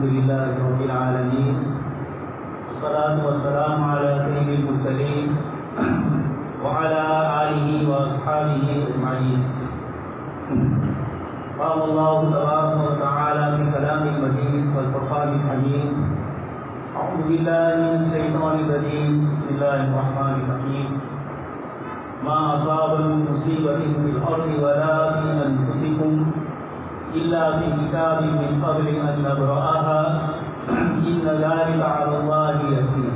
الحمد لله رب العالمين والصلاة والسلام على سيد المرسلين وعلى آله وأصحابه أجمعين. قال الله تبارك وتعالى في كلام المجيد والفرقان الحميد: أعوذ بالله من الشيطان الرجيم، بسم الله الرحمن الرحيم. ما أصاب من مصيبة في الأرض ولا في أنفسكم إلا في كتاب من قبل أن نبرأها إن ذلك على الله يسير.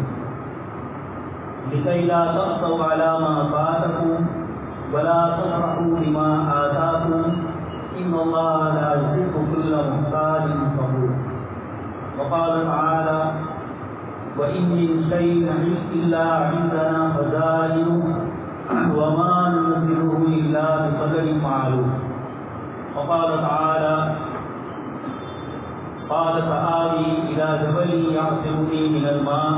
لكي لا تأسوا على ما فاتكم ولا تفرحوا بما آتاكم إن الله لا يحب كل مختال فخور. وقال تعالى: وإن من شيء إلا عندنا خزائنه وما ننزله إلا بقدر معلوم. وقال تعالى: قال سآوي إلى جبل يعصمني من الماء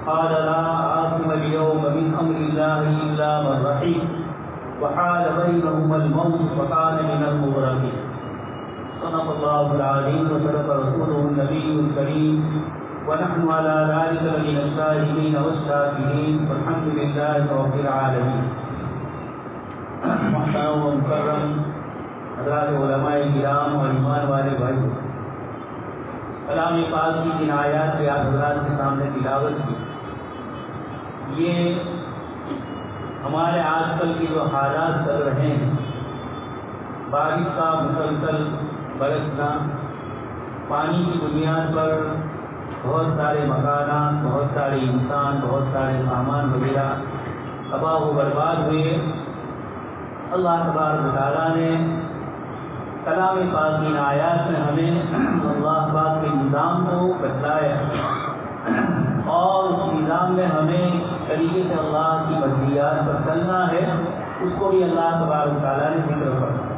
قال لا عاصم اليوم من أمر الله إلا من رحم وحال بينهما الموت فكان من المغرقين. صدق الله العظيم وصدق رسوله النبي الكريم ونحن على ذلك من الشاهدين والشاكرين والحمد لله رب العالمين. محترم و مکرم حضرات علماء کرام اور ایمان والے بھائی، کلام پاک کی جن آیات کے آپ حضرات کے سامنے تلاوت کی، یہ ہمارے آج کل کے جو حالات چل رہے ہیں، بارش کا مسلسل برسنا، پانی کی بنیاد پر بہت سارے مکانات، بہت سارے انسان، بہت سارے سامان وغیرہ تباہ و برباد ہوئے. اللہ تبارک و تعالیٰ نے کلام پاک کی آیات میں ہمیں اللہ پاک کے نظام کو بتلایا اور اس نظام میں ہمیں طریقے سے اللہ کی مرضیات پر چلنا ہے، اس کو بھی اللہ تبارک و تعالیٰ نے ذکر فرمایا.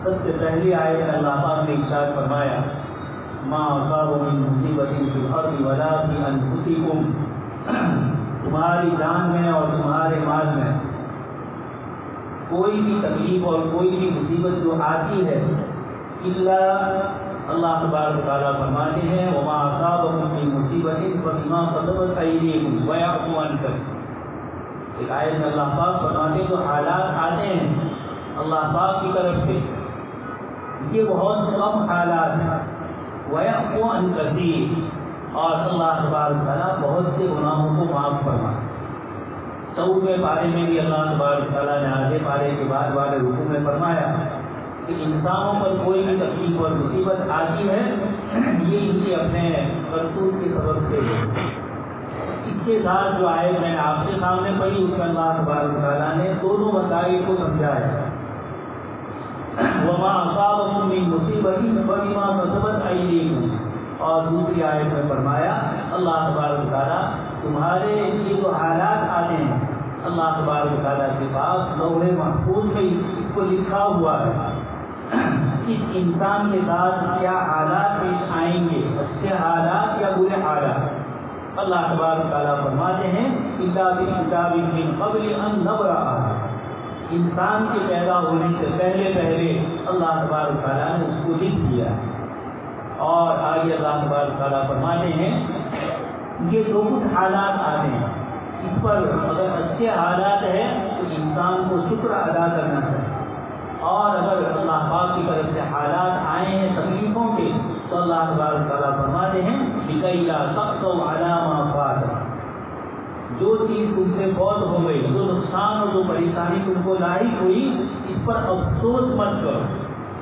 سب سے پہلی آیت میں اللہ پاک نے ارشاد فرمایا: ما اصاب من مصیبت فی الارض ولا فی انفسکم، تمہاری جان میں اور تمہارے مال میں کوئی بھی تکلیف اور کوئی بھی مصیبت جو آتی ہے الا، اللہ تبارک و تعالیٰ فرماتے ہیں: وما اصابکم من مصیبت فبما کسبت ایدیکم ویعفو عن کثیر. ایک آیت میں اللہ پاک فرماتے ہیں جو حالات آتے ہیں اللہ پاک کی طرف سے، یہ بہت کم حالات ہیں. ویعفو عن کثیر، اور اللہ تبارک و تعالیٰ بہت سے گناہوں کو معاف فرماتے. 14ویں پارے میں بھی اللہ تبارک و تعالیٰ نے آگے پارے کے بعد والے رکوع میں فرمایا کہ انسانوں پر کوئی بھی تکلیف اور مصیبت آتی ہے یہ ان کے اپنے کرتوت کے سبب سے ہے. اس کے ساتھ جو آیت میں نے آپ سے سامنے پڑھی اس میں اللہ تبارک و تعالیٰ نے دونوں مسائل کو سمجھایا: وما اصابکم من مصیبت فبما کسبت ایدیکم، اور دوسری آیت میں فرمایا اللہ تبارک و تعالیٰ تمہارے یہ جو حالات آتے ہیں اللہ تبارک و تعالیٰ کے پاس لوح محفوظ میں اس کو لکھا ہوا ہے، اس انسان کے ساتھ کیا حالات پیش آئیں گے، اچھے حالات یا برے حالات. اللہ تبارک و تعالیٰ فرماتے ہیں: الا فی کتاب من قبل ان نبرأها، انسان کے پیدا ہونے سے پہلے اللہ تبارک و تعالیٰ نے اس کو لکھ دیا. اور آگے اللہ تبارک و تعالیٰ فرماتے ہیں یہ جو کچھ حالات آتے ہیں اس پر اگر اچھے حالات ہیں تو انسان کو شکر ادا کرنا چاہیے، اور اگر اللہ پاک کی طرف سے حالات آئے ہیں تکلیفوں کے تو اللہ تبارک و تعالیٰ فرماتے ہیں لِكَيْ لَا تَأْسَوْا عَلَىٰ مَا فَاتَكُمْ، جو چیز تم سے فوت ہو گئی، جو نقصان اور جو پریشانی تم کو لاحق ہوئی، اس پر افسوس مت کرو.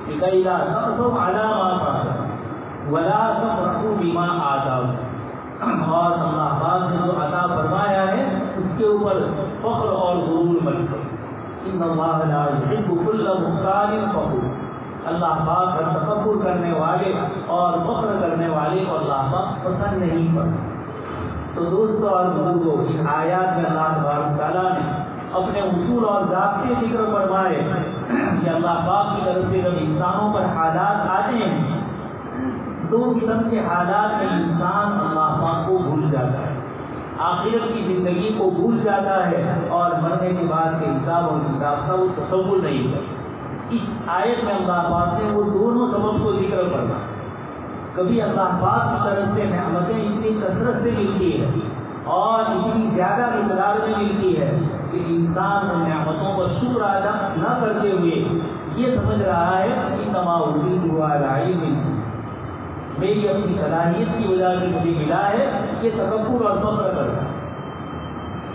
لِكَيْ لَا تَأْسَوْا عَلَىٰ مَا فَاتَكُمْ وَلَا تَفْرَحُوا بِمَا آتَاكُمْ، اور اللہ پاک نے جو عطا فرمایا ہے اس کے اوپر فخر اور غرور مت کرو. ان اللہ لا يحب كل مختال فخور، اللہ پاک ہر تکبر کرنے والے اور فخر کرنے والے کو اللہ پاک پسند نہیں کرتا. تو دوستوں اور بزرگوں، اس آیات میں اللہ تبارک و تعالیٰ نے اپنے اصول اور ضابطے ذکر فرمائے کہ اللہ پاک کی طرف سے جب انسانوں پر حالات آتے ہیں دو قسم کے حالات میں انسان اللہ پاک کو بھول جاتا ہے، آخرت کی زندگی کو بھول جاتا ہے اور مرنے کے بعد کے حساب اور کتاب کا وہ تصور نہیں کرتا. اس آیت میں اللہ پاک نے وہ دونوں سبب کو ذکر کرنا کبھی اللہ پاک کی طرف سے نعمتیں اتنی کثرت سے ملتی ہے اور اتنی زیادہ مقدار میں ملتی ہے کہ انسان ان نعمتوں پر شکر ادا نہ کرتے ہوئے یہ سمجھ رہا ہے کہ تماؤدی ہوا علم، میری اپنی صلاحیت کی وجہ سے مجھے ملا ہے، یہ تکبر اور فخر کرتا ہے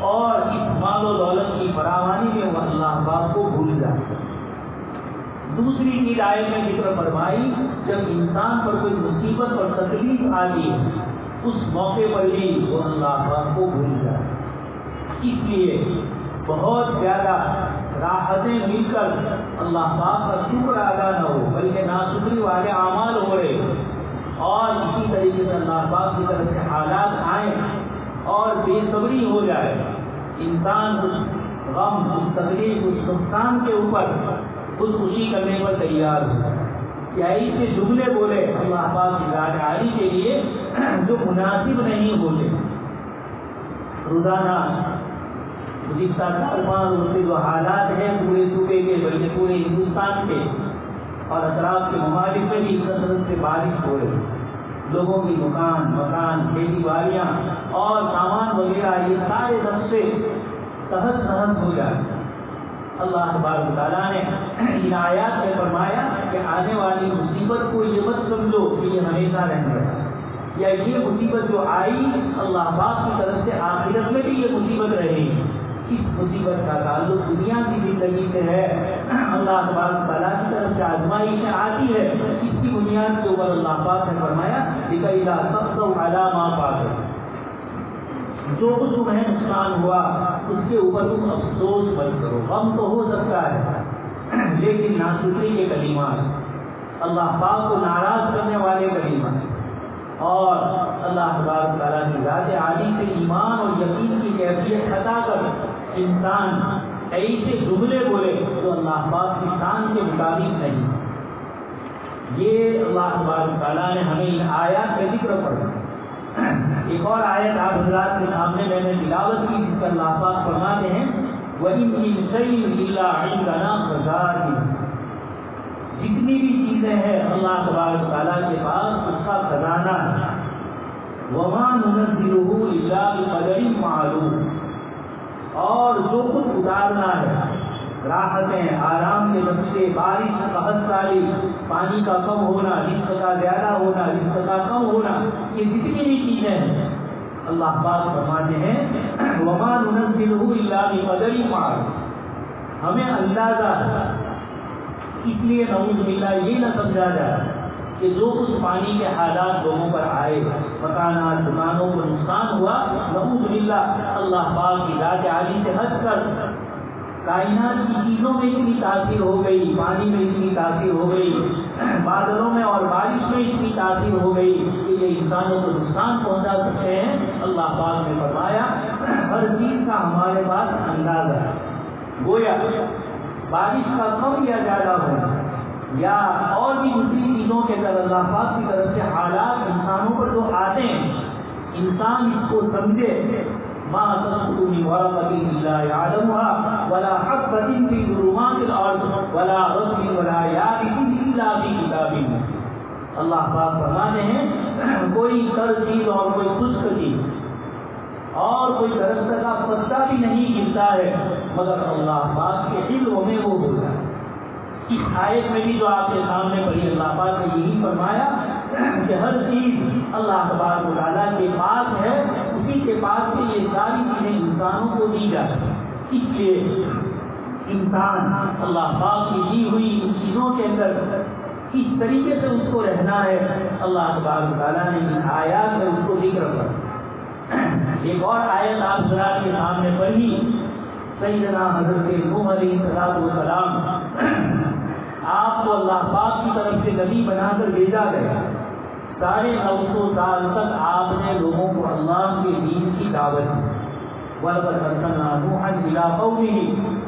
اور اس مال و دولت کی فراوانی میں وہ اللہ پاک کو بھول جاتا ہے۔ دوسری چیز آیت میں ذکر فرمائی، جب انسان پر کوئی مصیبت اور تکلیف آتی ہے اس موقع پر بھی وہ اللہ پاک کو بھول جاتا ہے۔ اس لیے بہت زیادہ راحتیں مل کر اللہ پاک کا شکر ادا نہ ہو بلکہ ناشکری والے اعمال ہو رہے اور اسی طریقے سے اللہ پاک کی طرف سے حالات آئیں اور بے صبری ہو جائے، انسان اس غم، اس تکلیف، اس نقصان کے اوپر خود خوشی کرنے پر تیار ہو یا ایسے جملے بولے اللہ پاک کی ذات عالی کے لیے جو مناسب نہیں ہوتے۔ روزانہ گزشتہ 4-5 روز سے جو حالات ہیں پورے صوبے کے بلکہ پورے ہندوستان کے اور اطراف کے ممالک میں بھی کثرت سے بارش ہو رہی، لوگوں کی مکان، کھیتی باڑیاں اور سامان وغیرہ یہ سارے نقشے تہس نہس ہو جاتے ہیں۔ اللہ تبارک و تعالیٰ نے ان آیات میں فرمایا کہ آنے والی مصیبت کو یہ مت سمجھو کہ یہ ہمیشہ رہنے والا، یا یہ مصیبت جو آئی اللہ پاک کی طرف سے آخرت میں بھی یہ مصیبت رہے گی۔ اس مصیبت کا تعلق دنیا کی زندگی سے ہے، اللہ تبارک و تعالیٰ کی طرف سے آزمائشیں آتی ہے، اس کی بنیاد کے اوپر اللہ پاک نے فرمایا لِكَيْ لَا تَأْسَوْا عَلَىٰ مَا فَاتَكُمْ، جو کچھ تمہیں نقصان ہوا اس کے اوپر تم افسوس مت کرو۔ غم تو ہو سکتا ہے لیکن ناشکری کے کلمات، اللہ پاک کو ناراض کرنے والے کلمات اور اللہ تبارک تعالیٰ کی ذات عالی سے ایمان اور یقین کی کیفیت عطا کر انسان ایسے جملے بولے جو اللہ پاک کی شان کے مطابق نہیں۔ یہ اللہ تبارک تعالیٰ نے ہمیں ان آیات کا ذکر فرمایا۔ ایک اور آیت آپ حضرات کے سامنے میں نے تلاوت کی جس پر اللہ پاک فرماتے ہیں وَإِن مِّن شَيْءٍ إِلَّا عِندَنَا خَزَائِنُهُ، جتنی بھی چیزیں ہیں اللہ تبارک تعالیٰ کے پاس اس کا خزانہ ہے۔ وَمَا نُنَزِّلُهُ إِلَّا بِقَدَرٍ مَّعْلُومٍ، اور جو کچھ اتارنا ہے راحتیں، آرام کے نقشے، بارش، قحط سالی، پانی کا کم ہونا، رزق کا زیادہ ہونا، رزق کا کم ہونا، یہ جتنی بھی چیزیں ہیں اللہ پاک فرماتے ہیں وَمَا نُنَزِّلُهُ إِلَّا بِقَدَرٍ مَّعْلُومٍ، ہمیں اندازہ ہے، اس لیے نعوذ باللہ یہ نہ سمجھا جائے کہ جو کچھ پانی کے حالات لوگوں پر آئے، مکانات، دکانوں کو نقصان ہوا، نعوذ باللہ اللہ پاک کی ذات عالی سے ہٹ کر کائنات کی چیزوں میں اتنی تاثیر ہو گئی، پانی میں اتنی تاثیر ہو گئی، بادلوں میں اور بارش میں اتنی تاثیر ہو گئی کہ یہ انسانوں کو نقصان پہنچا سکتے ہیں۔ اللہ پاک نے فرمایا ہر چیز کا ہمارے پاس اندازہ ہے، گویا بارش کا کم یا زیادہ ہونا یا اور بھی دوسری چیزوں کے اندر اللہ پاک کی طرف سے حالات انسانوں پر جو آتے ہیں انسان اس کو سمجھے۔ ما تسقط من ورقة إلا يعلمها ولا حبة في ظلمات الأرض ولا رطب ولا يابس إلا في كتاب مبين۔ اللہ پاک فرماتے ہیں کوئی تر چیز اور کوئی خشک چیز اور کوئی درخت کا پتا بھی نہیں گرتا ہے مگر اللہ پاک کے علم میں وہ ہوتا ہے۔ اس آیت میں بھی جو آپ کے سامنے پڑھی اللہ پاک نے یہی فرمایا کہ ہر چیز اللہ تبارک و تعالیٰ کے پاس ہے، اسی کے پاس سے یہ ساری چیزیں انسانوں کو دی جاتی ہیں۔ اس لیے انسان اللہ پاک کی دی ہوئی ان چیزوں کے اندر کس طریقے سے اس کو رہنا ہے اللہ تبارک و تعالیٰ نے ان آیات میں اس کو ذکر کر۔ ایک اور آیت آپ حضرات کے سامنے پڑھی، سیدنا حضرت نوح علیہ السلام آپ کو اللہ پاک کی طرف سے نبی بنا کر بھیجا گیا، 950 سال تک آپ نے لوگوں کو اللہ کے دین کی دعوت دی۔ وَلَقَدْ أَرْسَلْنَا نُوحًا إِلَىٰ قَوْمِهِ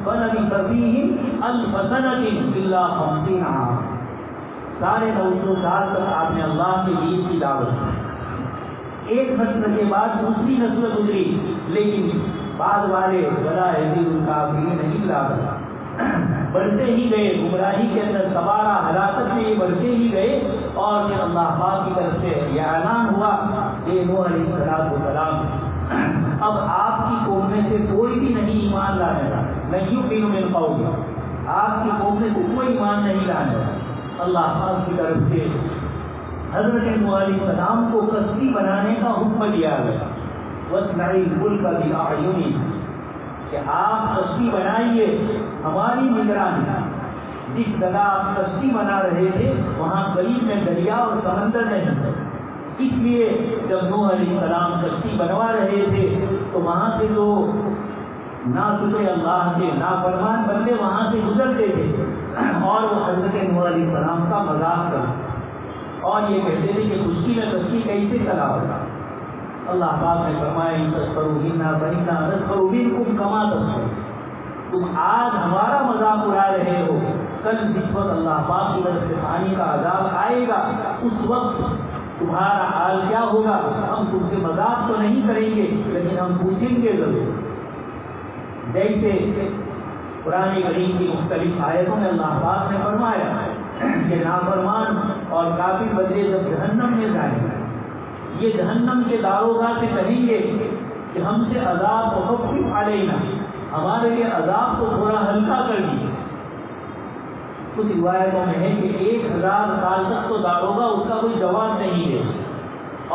فَلَبِثَ فِيهِمْ أَلْفَ سَنَةٍ إِلَّا 50 عَامًا، 950 سال تک آپ نے اللہ کے دین کی دعوت دی۔ ایک نسل کے بعد دوسری نسل گزری لیکن بعد والے وَلَا يَزِيدُ الْكَافِرِينَ إِلَّا ضَلَالًا، بڑھتے ہی گئے، گمراہی کے اندر سوارا ہلاکت میں یہ بڑھتے ہی گئے، اور پھر اللہ پاک کی طرف سے یہ اعلان ہوا کہ نوح علیہ السلام اب آپ کی قوم میں سے کوئی بھی نہیں ایمان لانے گا، نہیں یؤمن من قوم، آپ کی قوم میں سے کوئی ایمان نہیں لانے گا۔ اللہ پاک کی طرف سے حضرت نوح علیہ السلام کو کشتی بنانے کا حکم دیا گیا، وَاصْنَعِ الْفُلْكَ بِأَعْيُنِنَا، کہ آپ کشتی بنائیے ہماری نگرانی۔ جس جگہ آپ کشتی بنا رہے تھے وہاں قریب میں دریا اور سمندر نہیں تھے، اس لیے جب نوح علیہ السلام کشتی بنوا رہے تھے تو وہاں سے جو ناشکر اللہ کے نافرمان بندے وہاں سے گزرتے تھے اور وہ حضرت نوح علیہ السلام کا مذاق کرتے اور یہ کہتے تھے کہ خشکی میں کشتی کیسے چلا ہوگا۔ اللہ پاک نے فرمایا ان تسخروا منا فإنا نسخر منکم کما تسخرون، تم آج ہمارا مذاق اڑا رہے ہو، کل جس وقت اللہ پاک کی طرف سے پانی کا عذاب آئے گا اس وقت تمہارا حال کیا ہوگا؟ ہم تم سے مذاق تو نہیں کریں گے لیکن ہم پوچھیں گے ضرور۔ جیسے قرآن کریم کی مختلف آیتوں میں اللہ پاک نے فرمایا کہ نافرمان اور کافر بندے جب جہنم میں جائیں گے، یہ جہنم کے داروغہ سے کہیں گے کہ ہم سے عذاب مخفف علینا، ہمارے لیے عذاب کو تھوڑا ہلکا کر دیجیے۔ کچھ روایتوں میں ہے کہ 1000 سال تک تو داروغہ اس کا کوئی جواب نہیں ہے،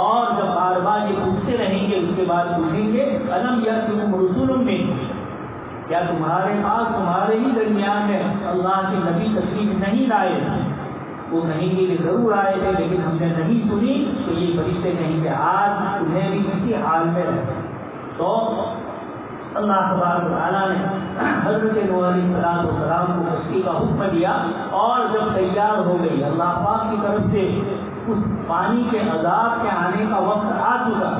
اور جب بار بار یہ پوچھتے رہیں گے اس کے بعد پوچھیں گے الم یاتکم رسول منکم، کیا تمہارے پاس تمہارے ہی درمیان میں اللہ کے نبی تشریف نہیں لائے؟ وہ کہیں گے کہ ضرور آئے تھے لیکن ہم نے نہیں سنی، تو یہ فرشتے کہیں گے آج تمہیں بھی اسی حال میں رہے۔ تو اللہ تبارک و تعالیٰ نے حضرت نوح علیہ السلام کو کشتی کا حکم دیا، اور جب تیار ہو گئی اللہ پاک کی طرف سے اس پانی کے عذاب کے آنے کا وقت آ چکا،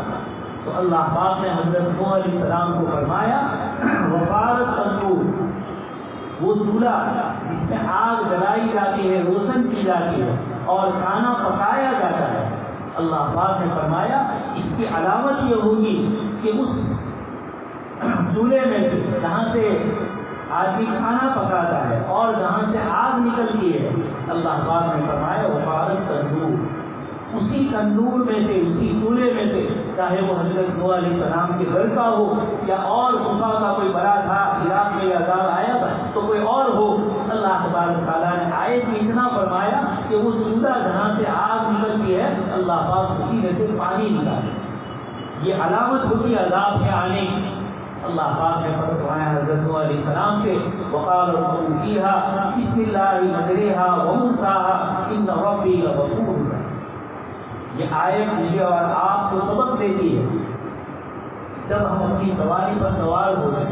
تو اللہ پاک نے حضرت نوح علیہ السلام کو فرمایا وقالت تنور، وہ چولہا جس میں آگ جلائی جاتی ہے، روشن کی جاتی ہے اور کھانا پکایا جاتا ہے، اللہ پاک نے فرمایا اس کی علامت یہ ہوگی کہ اس چولہے میں سے جہاں سے آدمی کھانا پکاتا ہے اور جہاں سے آگ نکلتی ہے، اللہ پاک نے فرمایا وقالت تنور، اسی تندور میں سے اسی چولہے میں سے، چاہے وہ حضرت نوح علیہ السلام کے گھر کا ہو یا اور غفا کا کوئی بڑا تھا عراق میں عذاب آیا تھا تو کوئی اور ہو، اللہ تبارک تعالیٰ نے آیت میں اتنا فرمایا کہ وہ چولہا جہاں سے آگ نکلتی ہے اللہ پاک اسی میں سے پانی نکالے، یہ علامت ہوگی عذاب کے آنے کی۔ اللہ پاک نے فرمایا حضرت نوح علیہ السلام سے وقال اركبوا فيها بسم الله مجريها ومرساها ان ربي لغفور رحيم۔ یہ آیت مجھے اور آپ کو سبق دیتی ہے، جب ہم اپنی سواری پر سوار ہو گئے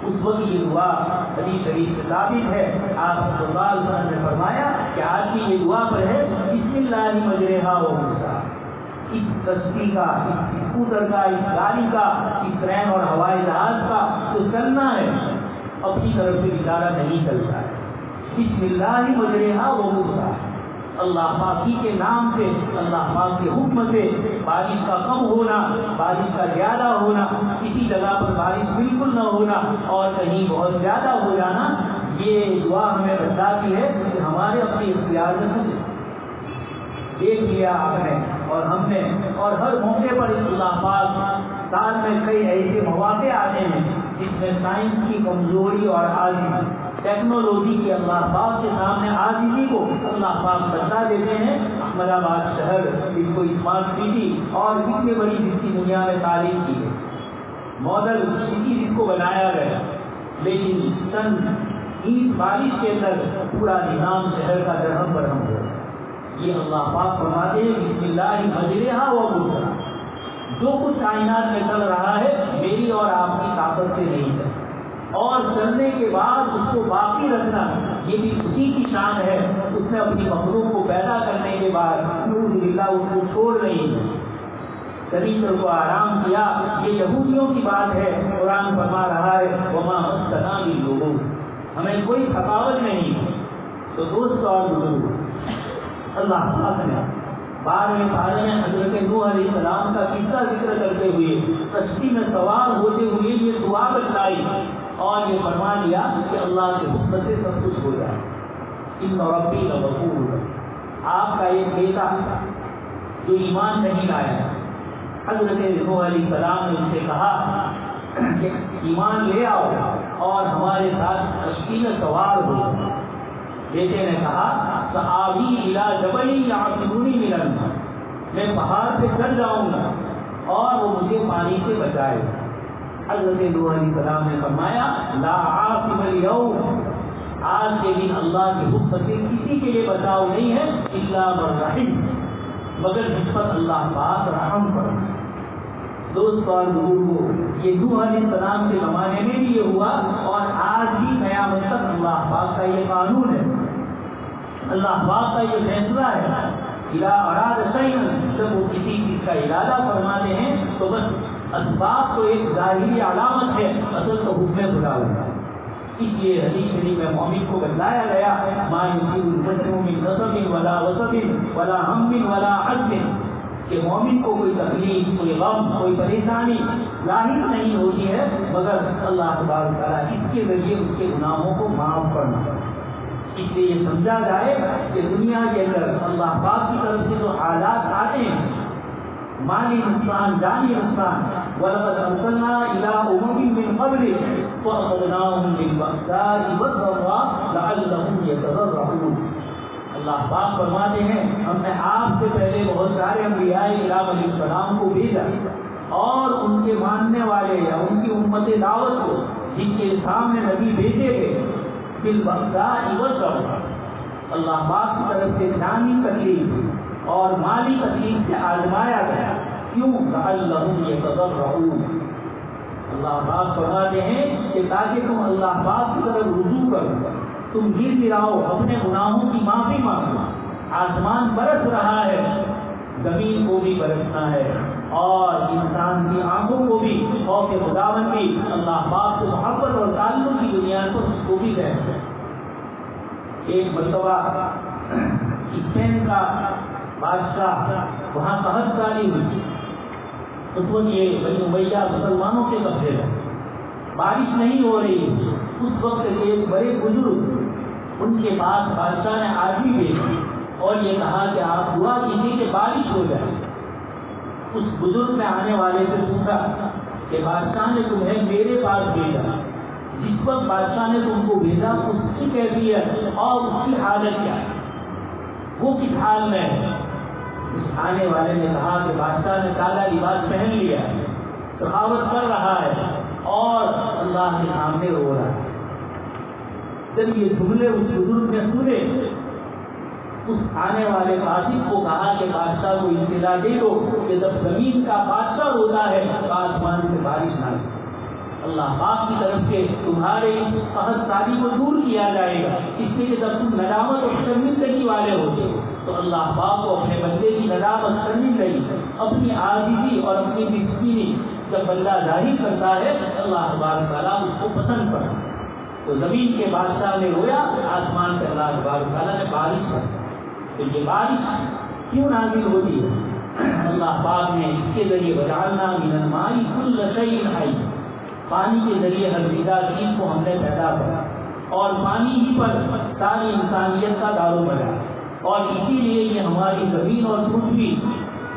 اس وقت یہ دعا حدیث شریف سے ثابت ہے، آپ صلی اللہ علیہ وسلم نے فرمایا کہ آج کی یہ دعا پر ہے بسم اللہ مجریہا و مرساہا، اس کشتی کا، اس اسکوٹر کا، اس گاڑی کا، اس ٹرین اور ہوائی جہاز کا جو چلنا ہے اپنی طرف سے اشارہ نہیں چلتا ہے، بسم اللہ مجریہا و مرساہا، اللہ پاک کے نام سے، اللہ پاک کے حکم سے بارش کا کم ہونا، بارش کا زیادہ ہونا، کسی جگہ پر بارش بالکل نہ ہونا اور کہیں بہت زیادہ ہو جانا، یہ دعا ہمیں بتاتی ہے کہ ہمارے اپنے اختیار میں کچھ دیکھ لیا آپ نے اور ہم نے، اور ہر موقع پر اللہ پاک سال میں کئی ایسے مواقع آتے ہیں جس میں سائنس کی کمزوری اور عاجزی، ٹیکنالوجی کی اللہ پاک کے سامنے عاجزی کو اللہ پاک بتا دیتے ہیں۔ احمد آباد شہر جس کو اسمارٹ سٹی اور اتنی بڑی جس کی دنیا میں تعریف کی ہے، ماڈل سٹی جس کو بنایا گیا، لیکن چند اینٹ بارش کے اندر پورا نظام شہر کا درہم برہم ہو، یہ اللہ پاک فرماتے ہیں بسم اللہ مجریہا و مرساہا، جو کچھ کائنات میں چل رہا ہے میری اور آپ کی طاقت سے نہیں چلتا، اور چلنے کے بعد اس کو باقی رکھنا یہ بھی اسی کی شان ہے، اس نے اپنی مخلوق کو پیدا کرنے کے بعد نعوذ باللہ اس کو چھوڑ نہیں ہے، زمین کو آرام کیا، یہ یہودیوں کی بات ہے، قرآن فرما رہا ہے وما مسنا من لغوب، ہمیں کوئی تھکاوٹ نہیں۔ تو دوست اور بزرگ، اللہ پاک نے 12ویں پارے میں حضرت نوح علیہ السلام کا قصہ ذکر کرتے ہوئے کشتی میں سوار ہوتے ہوئے یہ دعا بتلائی اور یہ فرما دیا کہ اللہ کے حکم سے سب کچھ ہو جائے. ان ربی لغفور. آپ کا ایک بیٹا جو ایمان نہیں لایا، حضرت نوح علیہ السلام نے ان سے کہا کہ ایمان لے آؤ اور ہمارے ساتھ کشتی میں سوار ہو. بیٹے نے کہا سآوی الی جبل یعصمنی من الماء، میں پہاڑ سے چڑھ جاؤں گا اور وہ مجھے پانی سے بچائے. حضرت نوح علیہ السلام نے فرمایا لا عاصم اليوم، آج کے دن اللہ کے حکم سے کسی کے لیے بچاؤ نہیں ہے الا من رحم، مگر جس پر اللہ پاک رحم کرے. دوست اور بزرگوں، یہ نوح علیہ السلام کے زمانے میں بھی یہ ہوا اور آج بھی قیامت تک اللہ پاک کا یہ قانون ہے، اللہ پاک کا یہ فیصلہ ہے. اذا اراد شیئا، جب وہ کسی چیز کا ارادہ فرماتے ہیں تو بس اسباب تو ایک ظاہری علامت ہے، اصل تو حکم خدا ہوتا ہے. اس لیے حدیث شریف میں مومن کو بتلایا گیا ما یصیب المسلم من نصب ولا وصب ولا ہم ولا حزن، کہ مومن کو کوئی تکلیف، کوئی غم، کوئی پریشانی لاحق نہیں ہوتی ہے مگر اللہ تبارک و تعالیٰ اس کے ذریعے اس کے گناہوں کو معاف کرنا. اس لیے یہ سمجھا جائے کہ دنیا کے اندر اللہ پاک کی طرف سے جو حالات آتے ہیں، مالی نقصان، جانی نقصان، وَلَقَدْ أَرْسَلْنَا إِلَىٰ أُمَمٍ مِّن قَبْلِكَ فَأَخَذْنَاهُم بِالْبَأْسَاءِ وَالضَّرَّاءِ لَعَلَّهُمْ يَتَضَرَّعُونَ. اللہ پاک فرماتے ہیں ہم نے آپ سے پہلے بہت سارے انبیاء کرام علیہ السلام کو بھیجا اور ان کے ماننے والے یا ان کی امت دعوت کو جن کے سامنے نبی بھیجے گئے بالبأساء والضراء، اللہ پاک کی طرف سے جانی تکلیف اور مالی تکلیف سے آزمایا گیا. کیوں؟ لعلہم یتضرعون. اللہ پاک فرماتے ہیں کہ تاکہ تم اللہ پاک کی طرف رجوع کرو، تم گر گراؤ، اپنے گناہوں کی معافی مانگو. آسمان برس رہا ہے، زمین کو بھی برسنا ہے اور انسان کی آنکھوں کو بھی خوف خداوندی اللہ پاک سے محبت اور تعلق کی بنیاد پر اس کو بھی کہتے ہیں. ایک مرتبہ اسپین کا بادشاہ وہاں قحط سالی ہوئی. اس وقت یہ بنی امیہ مسلمانوں کے قبضے میں، بارش نہیں ہو رہی. اس وقت ایک بڑے بزرگ ان کے پاس بادشاہ نے آدمی بھیجی اور یہ کہا کہ آپ دعا کیجیے کہ بارش ہو جائے. اس بزرگ نے آنے والے سے پوچھا کہ بادشاہ نے تمہیں میرے پاس بھیجا، جس وقت بادشاہ نے تم کو بھیجا اس کی کیفیت اور اس کی حالت کیا ہے، وہ کس حال میں ہے؟ اس آنے والے نے کہا کہ بادشاہ نے کالا لباس پہن لیا، سخاوت کر رہا ہے اور اللہ کے سامنے رو رہا ہے. جب یہ جملے اس بزرگ نے سنے، اس آنے والے قاصد کو کہا کہ بادشاہ کو اطلاع دے دو کہ جب زمین کا بادشاہ ہوتا ہے تو آسمان سے بارش نہ ہو. اللہ پاک کی طرف سے تمہارے اس قحط سالی کو دور کیا جائے گا. اس لیے جب تم ندامت اور شرمندگی والے ہوتے تو اللہ پاک کو اپنے بندے کی ندامت شرمندگی، اپنی عاجزی اور اپنی مسکینی جب بندہ ظاہر کرتا ہے اللہ تبارک تعالیٰ اس کو پسند کرتا ہے. تو زمین کے بادشاہ نے رویا، آسمان سے اللہ تبارک تعالیٰ نے بارش کی. تو یہ بارش کیوں نازل ہوتی ہے؟ اللہ پاک نے اس کے ذریعے وجعلنا من الماء كل شيء حي، پانی کے ذریعے ہر زندہ چیز کو ہم نے پیدا کرا اور پانی ہی پر ساری انسانیت کا دار و مدار. اور اسی لیے یہ ہماری زمین اور پرتھوی،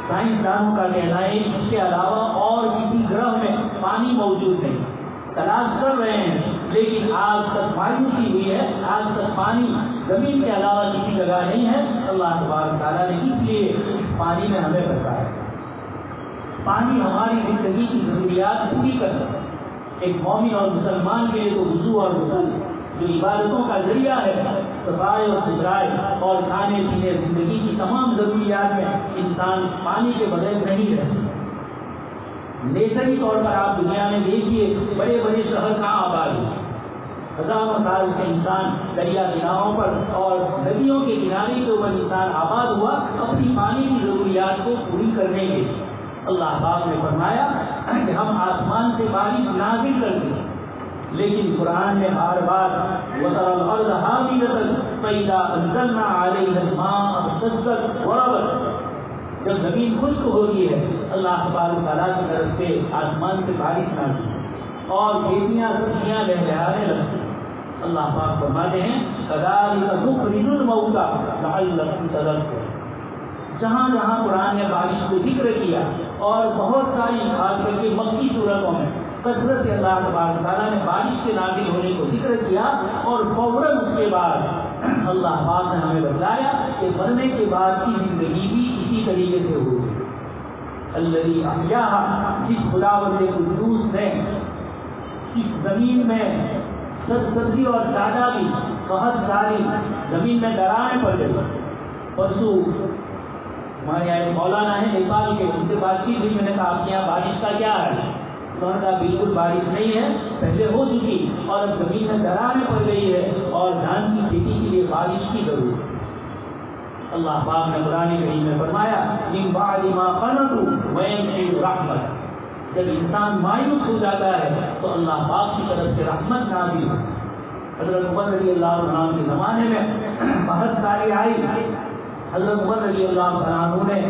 سائنسدانوں کا کہنا ہے اس کے علاوہ اور کسی گرہ میں پانی موجود نہیں. تلاش کر رہے ہیں لیکن آج تک مایوسی ہوئی ہے، آج تک پانی زمین کے علاوہ کسی جگہ نہیں ہے. اللہ تبارک تعالیٰ نے اس لیے اس پانی میں ہمیں بتایا. پانی ہماری زندگی کی ضروریات پوری کرتا ہے. ایک مومن اور مسلمان کے لیے تو وضو اور غسل جو عبادتوں کا ذریعہ ہے، صفائی اور ستھرائی اور کھانے پینے زندگی کی تمام ضروریات میں انسان پانی کے بغیر نہیں رہتا. نیچری طور پر آپ دنیا میں دیکھیے بڑے بڑے شہر کہاں آباد ہیں، ہزاروں سال سے انسان دریا کناروں پر اور ندیوں کے کنارے کے اوپر انسان آباد ہوا اپنی پانی کی ضروریات کو پوری کرنے کے. اللہ پاک نے فرمایا کہ ہم آسمان سے بارش نازل کرتے ہیں، لیکن قرآن میں بار بار وَتَرَى الْأَرْضَ هَامِدَةً فَإِذَا أَنزَلْنَا عَلَيْهَا الْمَاءَ اهْتَزَّتْ وَرَبَتْ. جب زمین خشک ہوتی ہے اللہ تبارک تعالیٰ کی طرف سے آسمان سے بارش نازل، اور کھیتیاں سبزیاں لہرانے لگتی. اللہ پاک فرماتے ہیں کذالک نخرج الموتى لعلکم تذکرون. جہاں جہاں قرآن نے بارش کو ذکر کیا اور بہت ساری خاص کر کے مکی صورتوں میں کثرت سے اللہ تبارک تعالیٰ نے بارش کے نازل ہونے کو ذکر کیا اور فوراً اس کے بعد اللہ پاک نے ہمیں بتلایا کہ مرنے کے بعد کی زندگی بھی اسی طریقے سے ہوگی. الذی احیاھا، جس خداوند قدوس نے اس زمین میں سبزی اور سادہ بھی بہت ساری زمین میں دراریں پڑ گئی. پرسوں ہمارے یہاں مولانا ہے نیپال کے، ان سے بات کی تھی. میں نے کہا آپ کے یہاں بارش کا کیا ہے؟ انہوں نے کہا بالکل بارش نہیں ہے، پہلے ہو چکی اور اب زمین میں دراریں پڑ گئی ہے اور دھان کی کھیتی کے لیے بارش کی ضرورت ہے. اللہ پاک نے قرآن کریم میں فرمایا من بعد ما قنطوا وینزل رحمت. جب انسان مایوس ہو جاتا ہے تو اللہ پاک کی طرف سے رحمت نازل ہوتی. حضرت عمر رضی اللہ عنہ کے زمانے میں بہت ساری آئی. حضرت عمر رضی اللہ عنہ نے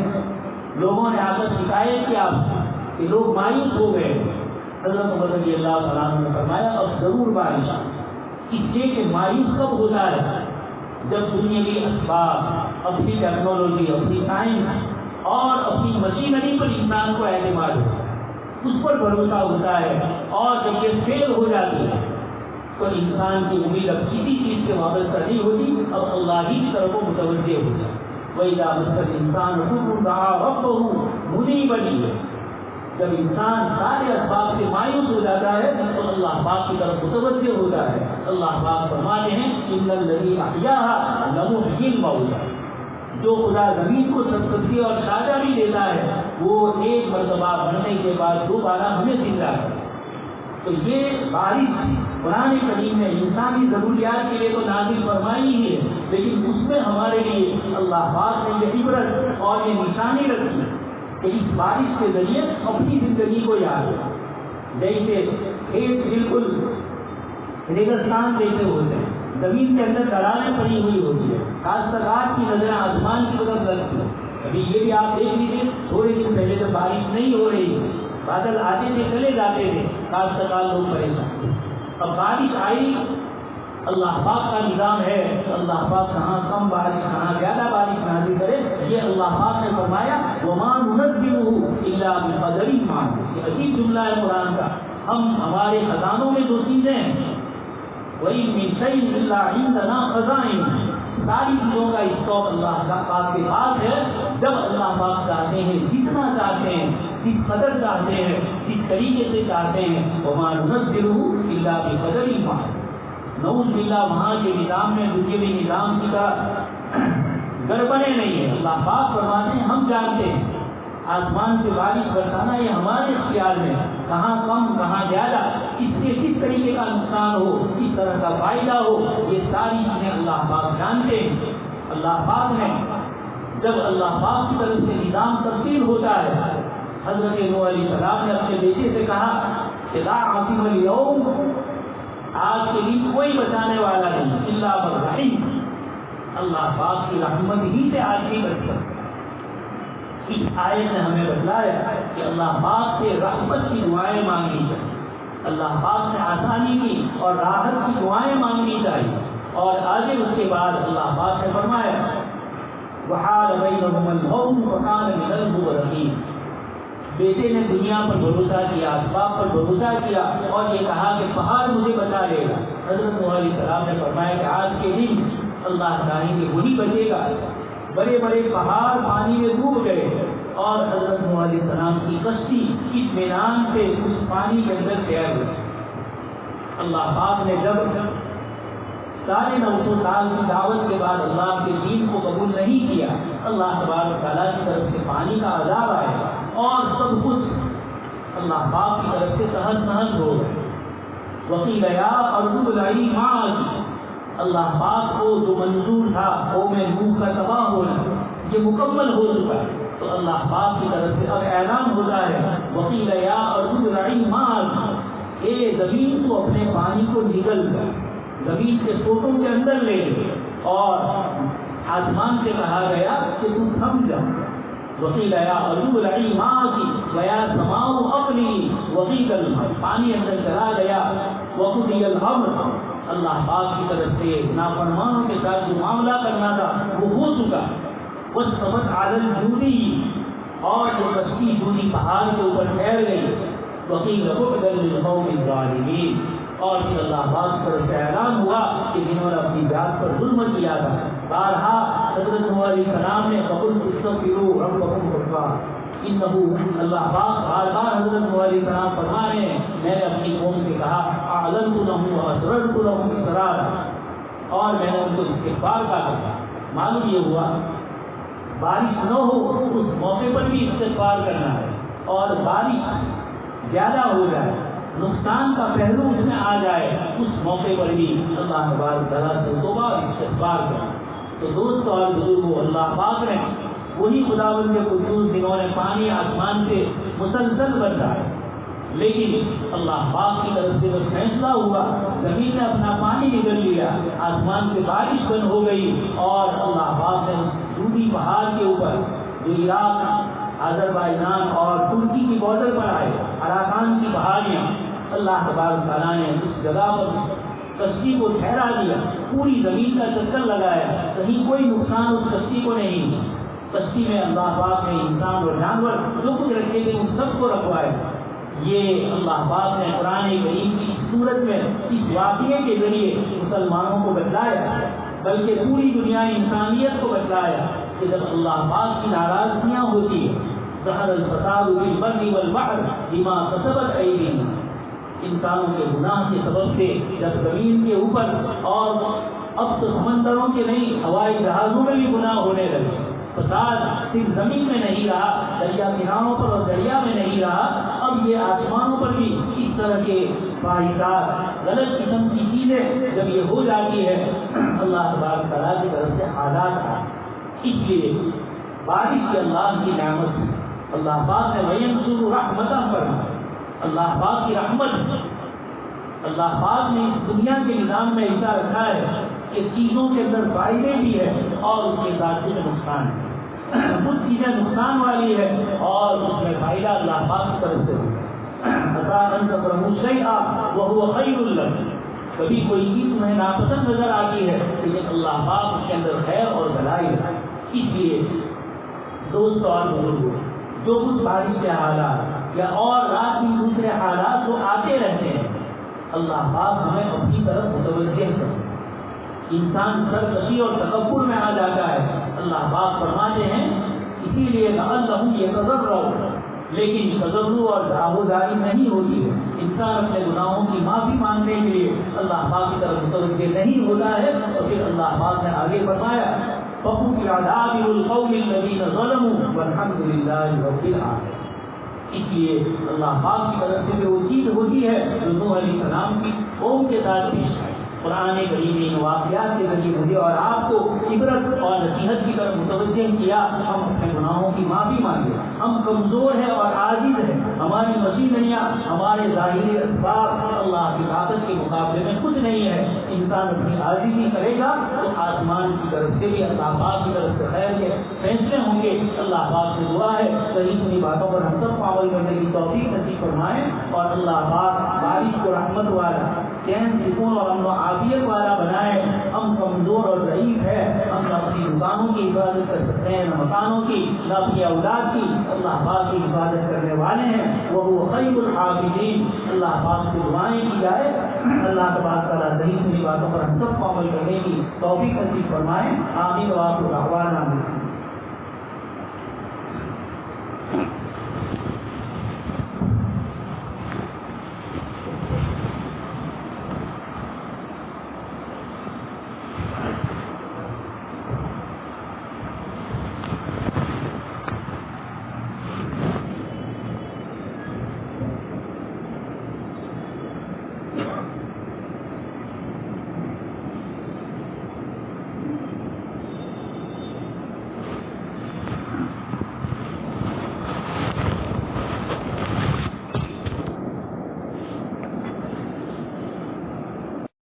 لوگوں نے آ کر شکایت کیا کہ لوگ مایوس ہو گئے. حضرت عمر رضی اللہ عنہ نے فرمایا اب ضرور بارش. اس لیے کہ مایوس کب ہوتا ہے؟ جب دنیاوی اسباب، اپنی ٹیکنالوجی، اپنی سائنس اور اپنی مشینری پر انسان کو اعتماد ہوتا ہے، اس پر بھروسہ ہوتا ہے، اور جب یہ فیل ہو جاتی ہے تو انسان کی امید اب کسی چیز سے وابستہ نہیں ہوتی، اب اللہ ہی کی طرف متوجہ ہوتا ہے. وَإِذَا مَسَّ الْإِنسَانَ ضُرٌّ دَعَا رَبَّهُ مُنِيبًا إِلَيْهِ. جب انسان سارے اسباب سے مایوس ہو جاتا ہے تو اللہ پاک کی طرف متوجہ ہوتا ہے. اللہ پاک فرماتے ہیں إِنَّ الَّذِي أَحْيَاهَا لَمُحْيِي الْمَوْتَىٰ. جو خدا زمین کو سبزی اور سادہ بھی دیتا ہے وہ ایک مرتبہ بننے کے بعد دوبارہ ہمیں زندہ کرتا ہے. تو یہ بارش قرآن کریم نے انسانی ضروریات کے لیے تو نازل فرمائی ہی ہے، لیکن اس میں ہمارے لیے اللہ پاک نے یہ عبرت اور یہ نشانی رکھی ہے کہ اس بارش کے ذریعے اپنی زندگی کو یاد ہے. جیسے کھیت بالکل ریگستان جیسے ہوتے ہیں، زمین کے اندر دراریں پڑی ہوئی ہوتی ہے، کاشتکار کی نظریں آسمان کی طرف لگتی ہے. ابھی یہ بھی آپ دیکھ لیجیے تھوڑے دن پہلے تو بارش نہیں ہو رہی، بادل آتے تھے چلے جاتے تھے، کاشتکار لوگ پریشان تھے. اب بارش آئی، اللہ پاک کا نظام ہے. اللہ پاک کہاں کم بارش کہاں زیادہ بارش نازل کرے، یہ اللہ پاک نے فرمایا وَمَا نُنَزِّلُهُ إِلَّا بِقَدَرٍ مَّعْلُومٍ. یہ عجیب جملہ ہے قرآن کا. ہم ہمارے خزانوں میں جو چیزیں ہیں وَإِن مِّن شَيْءٍ إِلَّا عِندَنَا خَزَائِنُهُ، ساری چیزوں کا اسٹاک اللہ کا پاک کے پاس ہے. جب اللہ پاک چاہتے ہیں، جتنا چاہتے ہیں، جس قدر چاہتے ہیں، جس طریقے سے چاہتے ہیں، وَمَا نُنَزِّلُهُ إِلَّا بِقَدَرٍ مَّعْلُومٍ. نعوذ باللہ وہاں کے نظام میں دنیاوی نظام کی طرح گڑبڑے نہیں ہے. اللہ پاک فرماتے ہیں ہم جانتے ہیں آسمان سے بارش برسانا یہ ہمارے اختیار میں، کہاں کم کہاں زیادہ، اس سے کس طریقے کا نقصان ہو، کس طرح کا فائدہ ہو، یہ ساری چیزیں اللہ پاک جانتے ہیں. اللہ پاک نے جب اللہ پاک کی طرف سے نظام تبدیل ہوتا ہے، حضرت نوح علیہ السلام نے اپنے بیٹے سے کہا کہ لا عاصم اليوم، آج کے دن کوئی بچانے والا نہیں الا من رحم. اللہ پاک کی رحمت ہی سے آدمی بچ سکتا. اس آیت نے ہمیں بتلایا کہ اللہ پاک سے رحمت کی دعائیں مانگنی چاہیے، اللہ پاک نے آسانی کی اور راحت کی دعائیں مانگنی چاہیے. اور آگے اس کے بعد اللہ پاک نے فرمایا وحال بینہم الموت فکان من المغرقین. بیٹے نے دنیا پر بھروسہ کیا، اسباب پر بھروسہ کیا اور یہ کہا کہ پہاڑ مجھے بچا لے گا. حضرت نوح علیہ السلام نے فرمایا کہ آج کے دن اللہ چاہیں گے وہی بچے گا. بڑے بڑے پہاڑ پانی میں ڈوب گئے اور حضرت نوح علیہ السلام کی کشتی اطمینان سے اس پانی کے اندر تیر ہوئی. اللہ پاک نے جب 950 سال کی دعوت کے بعد اللہ کے دین کو قبول نہیں کیا، اللہ تبارک تعالیٰ کی طرف سے پانی کا عذاب آیا اور سب کچھ اللہ پاک کی طرف سے تہس نہس ہو گئے. وقیل یا ارض ابلعی معی، اللہ پاک کو جو منظور تھا قوم نوح کا تباہ ہونا یہ مکمل ہو چکا ہے. تو اللہ پاک کی طرف سے اب اعلان ہوتا ہے وقیل یا ارض ابلعی معی، اے زمین کو اپنے پانی کو نگل کر زمین کے سوٹوں کے اندر لے لے. اور آسمان سے کہا گیا کہ تم تھم جاؤ. وقیل یا ارض ابلعی ماءکی ویا سماء اقلعی وغیض الماء، پانی اندر چلا گیا، وقضی الامر، اللہ پاک کی طرف سے نافرمانوں کے ساتھ جو معاملہ کرنا تھا وہ ہو چکا، واستوت علی الجودی، اور جو کشتی جودی پہاڑ کے اوپر ٹھہر گئی، وقیل بعدا للقوم الظالمین، اور پھر اللہ پاک کی طرف سے اعلان ہوا کہ جنہوں نے اپنی ذات پر ظلم کیا تھا۔ بارہا حضرت نوح علیہ السلام نے فقلت استغفروا ربکم غفارا، انہ، اللہ پاک بار بار حضرت نوح علیہ السلام فرما رہے ہیں میں نے اپنی قوم سے کہا اعلنت لهم واسررت لهم اسرارا، اور میں نے ان کو استغفار کا کہا۔ معلوم یہ ہوا بارش نہ ہو اس موقع پر بھی استغفار کرنا ہے، اور بارش زیادہ ہو جائے، نقصان کا پہلو اس میں آ جائے، اس موقع پر بھی اللہ تبارک تعالیٰ سے توبہ اور استغفار کرنا۔ تو دوستو اور بزرگوں، اللہ پاک نے وہی خداوند قدوس جنہوں نے پانی آسمان سے مسلسل برسا ہے، لیکن اللہ پاک کی طرف سے جب فیصلہ ہوا، زمین نے اپنا پانی نکل لیا، آسمان سے بارش بند ہو گئی، اور اللہ پاک نے اس جودی پہاڑ کے اوپر جو عراق، آذربائیجان اور ترکی کی بارڈر پر آئے، اراکان کی پہاڑیاں، اللہ تبارک تعالیٰ نے اس جگہ پر کشتی کو ٹھہرا دیا، پوری زمین کا چکر لگایا، کہیں کوئی نقصان اس کشتی کو نہیں۔ کشتی میں اللہ پاک نے انسان اور جانور جو کچھ رکھے تھے ان سب کو رکھوائے۔ یہ اللہ پاک نے قرآن کریم کی صورت میں اس واقعے کے ذریعے مسلمانوں کو بتلایا، بلکہ پوری دنیا انسانیت کو بتلایا کہ جب اللہ پاک کی ناراضگیاں ہوتی ہے، ظہر الفساد فی البر والبحر بما کسبت ایدیہم، انسانوں کے گناہ کے سبب سے جب زمین کے اوپر اور اب تو سمندروں کے نہیں ہوائی جہازوں میں بھی گناہ ہونے لگے، فساد صرف زمین میں نہیں رہا، دریا کناروں پر اور دریا میں نہیں رہا، اب یہ آسمانوں پر بھی اس طرح کے فاحشات غلط قسم کی چیزیں جب یہ ہو جاتی ہے، اللہ تبارک تعالیٰ کی طرف سے حالات آئے۔ اس لیے بارش کی اللہ کی نعمت، اللہ پاک نے وَيَنْصُرُ رَحْمَتَهُ فرمایا، اللہ پاک کی رحمت، اللہ پاک نے اس دنیا کے نظام میں ایسا رکھا ہے کہ چیزوں کے اندر فائدے بھی ہے اور اس کے ساتھ میں نقصان ہے، کچھ چیزیں نقصان والی ہے اور اس میں فائدہ اللہ پاک کی طرف سے عطا ان تکرہوا شیئا وہو خیر لکم، کبھی کوئی چیز تمہیں ناپسند نظر آتی ہے لیکن اللہ پاک اس کے اندر خیر اور بھلائی ہے۔ اس لیے دوستو اور بزرگوں، جو کچھ بارش کے حالات یا اور رات کی دوسرے حالات جو آتے رہتے ہیں، اللہ پاک ہمیں اپنی طرف متوجہ کرے۔ انسان سرکشی اور تکبر میں آ جاتا ہے، اللہ پاک فرماتے ہیں اسی لیے لعلہم یتضرعون، لیکن تضرع اور دعویداری نہیں ہوتی ہے، انسان اپنے گناہوں کی معافی مانگنے کے لیے اللہ پاک کی طرف متوجہ نہیں ہوتا ہے، اور پھر اللہ پاک نے آگے فرمایا فَقُطِعَ دَابِرُ الْقَوْمِ الَّذِينَ ظَلَمُوا وَالْحَمْدُ لِلَّهِ رَبِّ الْعَالَمِينَ۔ اس لیے اللہ پاک کی طرف سے جو چیز ہوتی ہے جو نوح علیہ السلام کی قوم کے ساتھ پیش آئی، قرآن کریم نے واقعات کے ذریعے مجھے اور آپ کو عبرت اور نصیحت کی طرف متوجہ کیا۔ ہم اپنے گناہوں کی معافی مانگے، ہم کمزور ہیں اور عاجز ہیں، ہماری مشینریاں، ہمارے ظاہری اسباب اللہ کی طاقت کے مقابلے میں کچھ نہیں ہے۔ انسان اپنی عاجزی کرے گا تو آسمان کی طرف سے بھی اللہ پاک کی طرف سے خیر کے فیصلے ہوں گے۔ اللہ پاک سے دعا ہے صحیح سنی باتوں پر ہم سب کو عمل کرنے کی توفیق نصیب فرمائے، اور اللہ پاک بارش کو رحمت والا، چین سکون اور امن و عافیت والا بنائے۔ ہم کمزور اور ضعیف ہے، ہم نہ اپنی دکانوں کی حفاظت کر سکتے ہیں، نہ مکانوں کی، نہ اپنی اولاد کی، اللہ پاک کی حفاظت کرنے والے ہیں، وہ خیر الحافظین۔ اللہ پاک سے دعائیں کی جائے، اللہ تبارک تعالیٰ صحیح سنی باتوں پر ہم سب کو عمل کرنے کی توفیق نصیب فرمائے۔ آمین و آخر دعوانا۔